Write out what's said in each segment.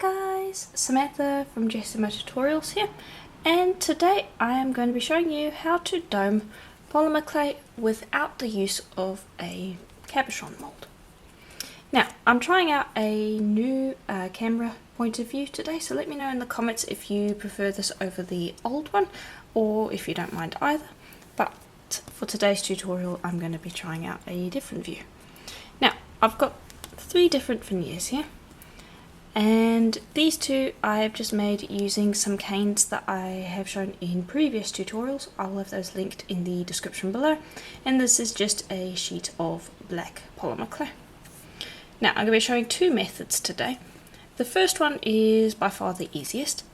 guys, Samantha from Jessima Tutorials here, and today I am going to be showing you how to dome polymer clay without the use of a cabochon mold. Now, I'm trying out a new camera point of view today, so let me know in the comments if you prefer this over the old one or if you don't mind either. But for today's tutorial I'm going to be trying out a different view. Now, I've got 3 different veneers here, and these two I've just made using some canes that I have shown in previous tutorials. I'll have those linked in the description below, and this is just a sheet of black polymer clay. Now, I'm going to be showing 2 methods today. The first one is by far the easiest,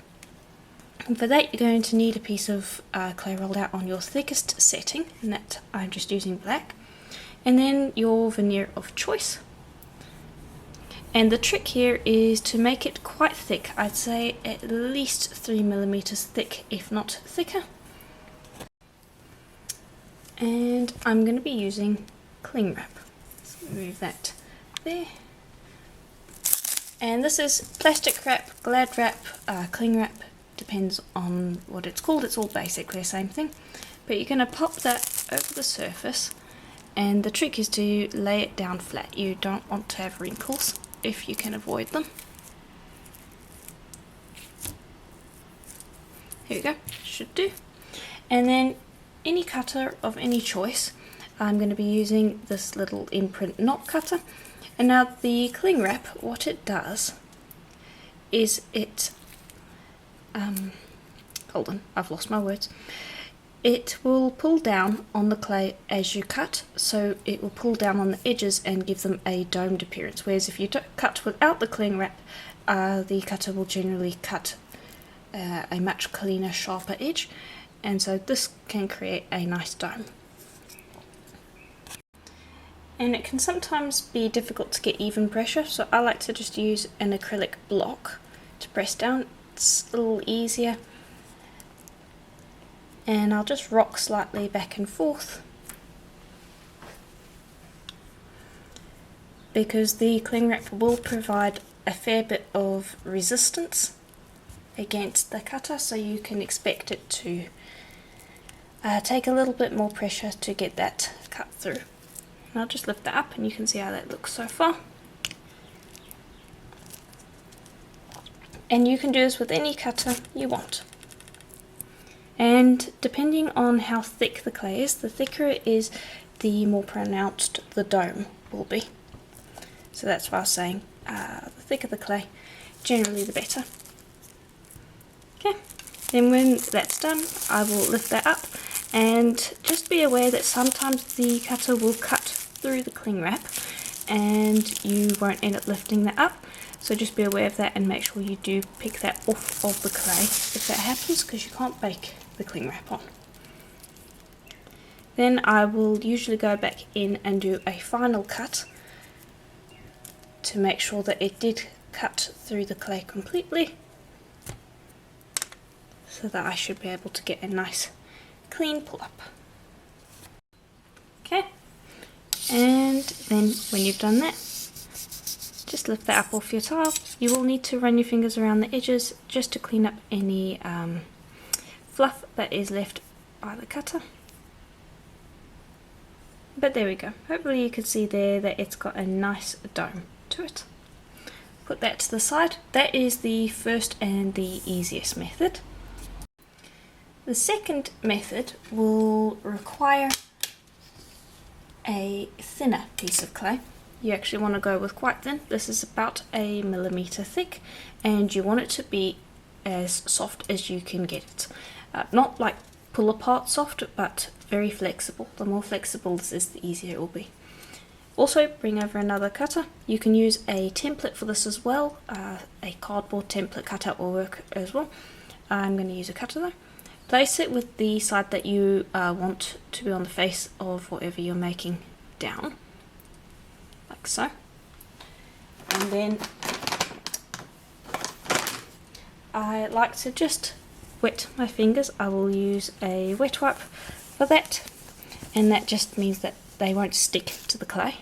and for that you're going to need a piece of clay rolled out on your thickest setting, and that I'm just using black, and then your veneer of choice. And the trick here is to make it quite thick. I'd say at least 3mm thick, if not thicker. And I'm going to be using cling wrap. Let's move that there. And this is plastic wrap, glad wrap, cling wrap, depends on what it's called. It's all basically the same thing. But you're going to pop that over the surface, and the trick is to lay it down flat. You don't want to have wrinkles if you can avoid them. Here we go, should do. And then any cutter of any choice. I'm going to be using this little imprint knot cutter. And now the cling wrap, what it does is it, hold on, I've lost my words. It will pull down on the clay as you cut, so it will pull down on the edges and give them a domed appearance, whereas if you cut without the cling wrap, the cutter will generally cut a much cleaner, sharper edge, and so this can create a nice dome. And it can sometimes be difficult to get even pressure, so I like to just use an acrylic block to press down. It's a little easier. And I'll just rock slightly back and forth, because the cling wrap will provide a fair bit of resistance against the cutter, so you can expect it to take a little bit more pressure to get that cut through. And I'll just lift that up and you can see how that looks so far. And you can do this with any cutter you want. And depending on how thick the clay is, the thicker it is, the more pronounced the dome will be. So that's why I was saying the thicker the clay, generally the better. Okay, then when that's done, I will lift that up, and just be aware that sometimes the cutter will cut through the cling wrap and you won't end up lifting that up. So just be aware of that and make sure you do pick that off of the clay if that happens, because you can't bake the cling wrap on. Then I will usually go back in and do a final cut to make sure that it did cut through the clay completely, so that I should be able to get a nice clean pull up. Okay, and then when you've done that, just lift that up off your tile. You will need to run your fingers around the edges just to clean up any fluff that is left by the cutter. But there we go. Hopefully you can see there that it's got a nice dome to it. Put that to the side. That is the first and the easiest method. The second method will require a thinner piece of clay. You actually want to go with quite thin. This is about 1 millimeter thick, and you want it to be as soft as you can get it. Not like pull apart soft, but very flexible. The more flexible this is, the easier it will be. Also, bring over another cutter. You can use a template for this as well. A cardboard template cutout will work as well. I'm going to use a cutter though. Place it with the side that you want to be on the face of whatever you're making down, like so. And then I like to just wet my fingers. I will use a wet wipe for that, and that just means that they won't stick to the clay.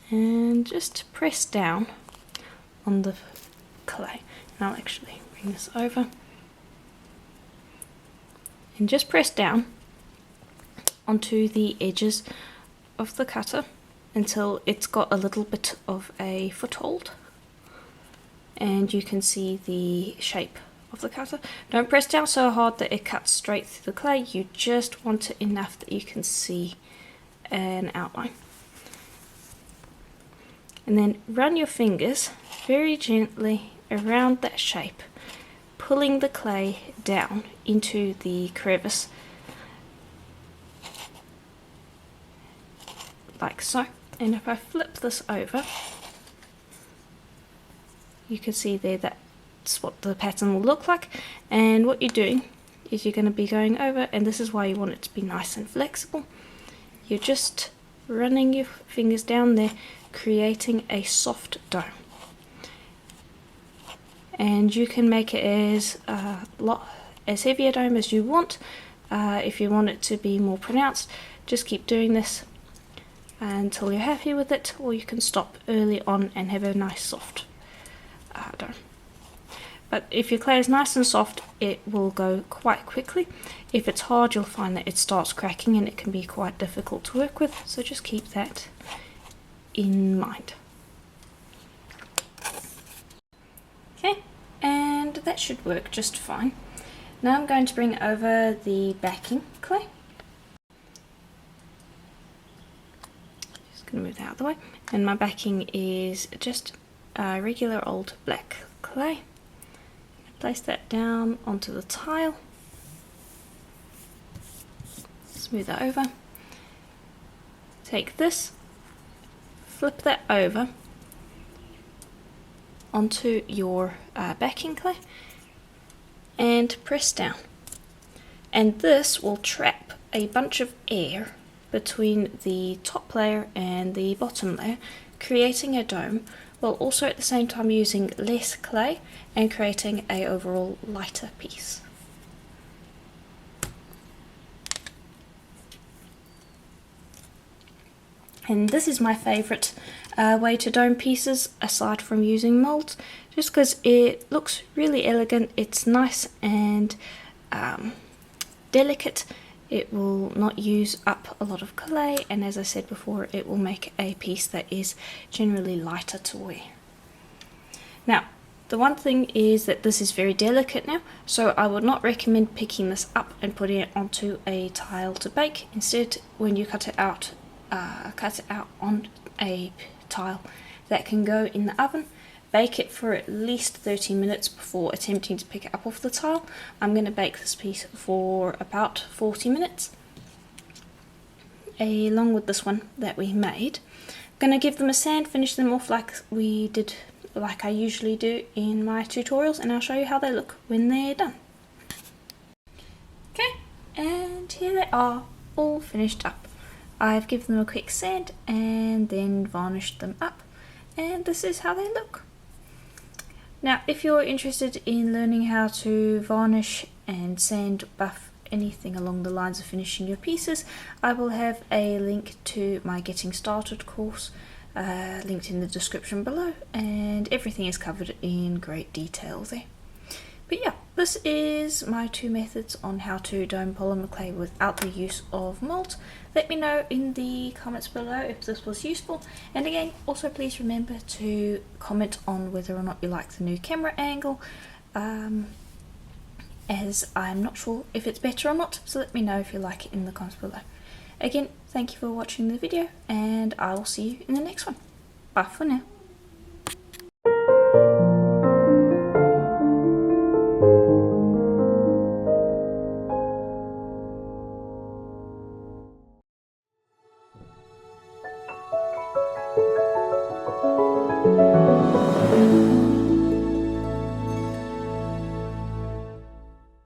And just press down on the clay. And I'll actually bring this over and just press down onto the edges of the cutter until it's got a little bit of a foothold, and you can see the shape of the cutter. Don't press down so hard that it cuts straight through the clay, you just want it enough that you can see an outline. And then run your fingers very gently around that shape, pulling the clay down into the crevice like so. And if I flip this over, you can see there that's what the pattern will look like. And what you're doing is you're going to be going over, and this is why you want it to be nice and flexible. You're just running your fingers down there, creating a soft dome. And you can make it as heavy a dome as you want. If you want it to be more pronounced, just keep doing this until you're happy with it, or you can stop early on and have a nice soft dome. But if your clay is nice and soft, it will go quite quickly. If it's hard, you'll find that it starts cracking and it can be quite difficult to work with, so just keep that in mind. Okay, and that should work just fine. Now I'm going to bring over the backing clay. Just going to move that out of the way. And my backing is just regular old black clay. Place that down onto the tile. Smooth that over. Take this, flip that over onto your backing clay and press down. And this will trap a bunch of air between the top layer and the bottom layer, creating a dome, while also at the same time using less clay and creating a overall lighter piece. And this is my favourite way to dome pieces aside from using molds, just because it looks really elegant, it's nice and delicate. It will not use up a lot of clay, and as I said before, it will make a piece that is generally lighter to wear. Now, the one thing is that this is very delicate now, so I would not recommend picking this up and putting it onto a tile to bake. Instead, when you cut it out on a tile that can go in the oven. Bake it for at least 30 minutes before attempting to pick it up off the tile. I'm going to bake this piece for about 40 minutes, along with this one that we made. I'm going to give them a sand, finish them off like I usually do in my tutorials, and I'll show you how they look when they're done. Okay, and here they are, all finished up. I've given them a quick sand and then varnished them up, and this is how they look. Now, if you're interested in learning how to varnish and sand buff anything along the lines of finishing your pieces, I will have a link to my Getting Started course linked in the description below, and everything is covered in great detail there. But yeah, this is my two methods on how to dome polymer clay without the use of molds. Let me know in the comments below if this was useful, and again, also please remember to comment on whether or not you like the new camera angle, as I'm not sure if it's better or not, so let me know if you like it in the comments below. Again, thank you for watching the video, and I will see you in the next one. Bye for now.